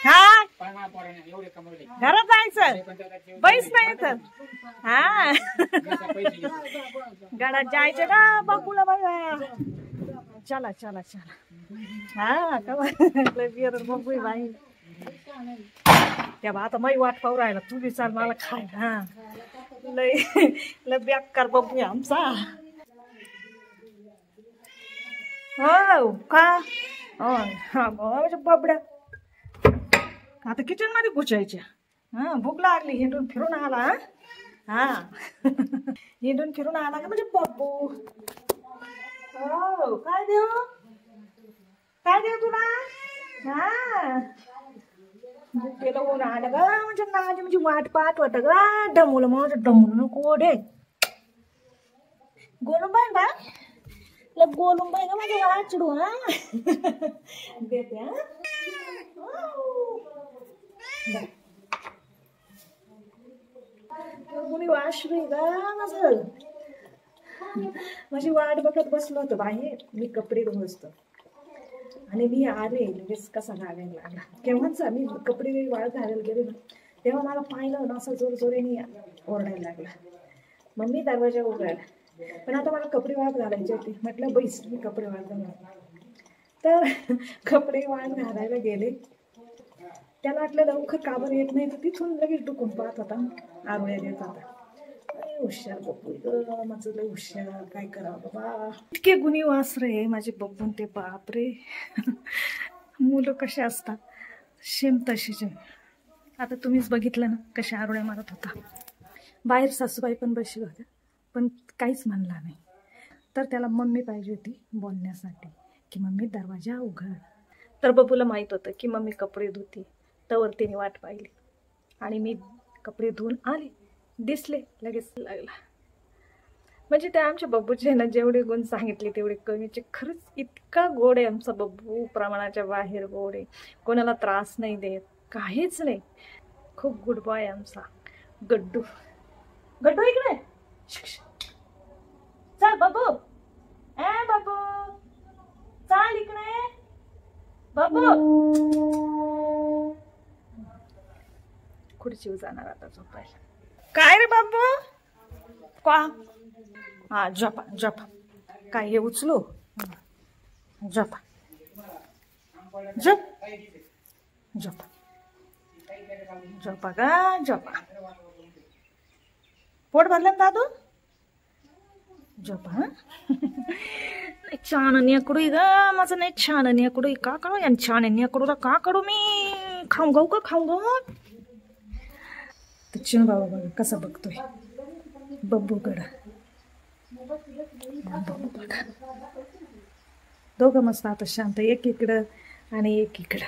हा घरात जायचं बैस नाही तर हा घरात जायचं ना बापूला बघा चला चला चला हा बघू बाई तेव्हा आता मै वाट पाहू राहिला तू बी चाल मला खाय हा लय लय बेकार बघू आमचा हो का हा माझ्या बाबड्या आता किचन मध्ये घुसायच्या हा भूक लागली हिंडून फिरून आला हा हिंडून फिरून आला का म्हणजे बाबू हो काय देऊ तुला हा भुकेला ऊन आलं ग म्हणजे नाजी म्हणजे वाट पाहत होत ग डमूल माझं डमूल नको डे गोलून बाय बा गोलून बाय ग माझं वाचडू हा देते हा कोणी वाशरू ग माझं माझी वाट बघत बसलो होतो बाहेर मी कपडे धुवत असतो आणि मी आले लगेच कसा लागायला लागला केव्हाच मी कपडे वाळत घालायला गेले ना तेव्हा मला पाहिलं ना असं जोरजोरेने ओरडायला लागला मग मी दरवाजा उघडला पण आता मला कपडे वाळत घालायचे होते म्हटलं बैस मी कपडे वाळत घालणार तर कपडे वाळत घालायला गेले त्याला वाटलं लवकर काबर येत नाही तर तिथून लगेच डुकून पाहत होता आरोळ्या देत होता अरे हुशार बब्बू ग माझं लय हुशार काय करावं बाबा इतके गुणी वास रे माझे बब्बून ते बाप रे मुलं कसे असतात शेम तशीच आता तुम्हीच बघितलं ना कशा आरोळ्या मारत होता बाहेर सासूबाई पण बसली होत्या पण काहीच म्हणला नाही तर त्याला मम्मी पाहिजे होती बोलण्यासाठी की मम्मी दरवाजा उघड तर बब्बूला माहित होतं की मम्मी कपडे धुती तवर तिने वाट पाहिली आणि मी कपडे धुवून आले दिसले लगेच लागला म्हणजे त्या आमच्या बब्बूचे ना जेवढे गुण सांगितले तेवढे कमीचे खरंच इतका गोड आहे आमचा बब्बू प्रमाणाच्या बाहेर गोड आहे कोणाला त्रास नाही देत काहीच नाही खूप गुड बॉय आमचा गड्डू गड्डू इकडे चल बब्बू ए बब्बू चाल इकडे बब्बू खुर्चीवर जाणार आता झोपायला काय रे बाबू का हा झोपा झोपा काय हे उचलू झोपा झोप झोपा झोपा का झोपा पोट भरलं ना दादू झोपा छान नेकडू ग माझं नाही छान नेकडू का काढू या छान नेकडूला का काढू मी खाऊन गाऊ का खाऊन गाऊ तर चिन बाबा बघा कसा बघतोय बब्बूकडं बब्बू बघा दोघं मस्त आता शांत एक इकडं आणि एक इकडं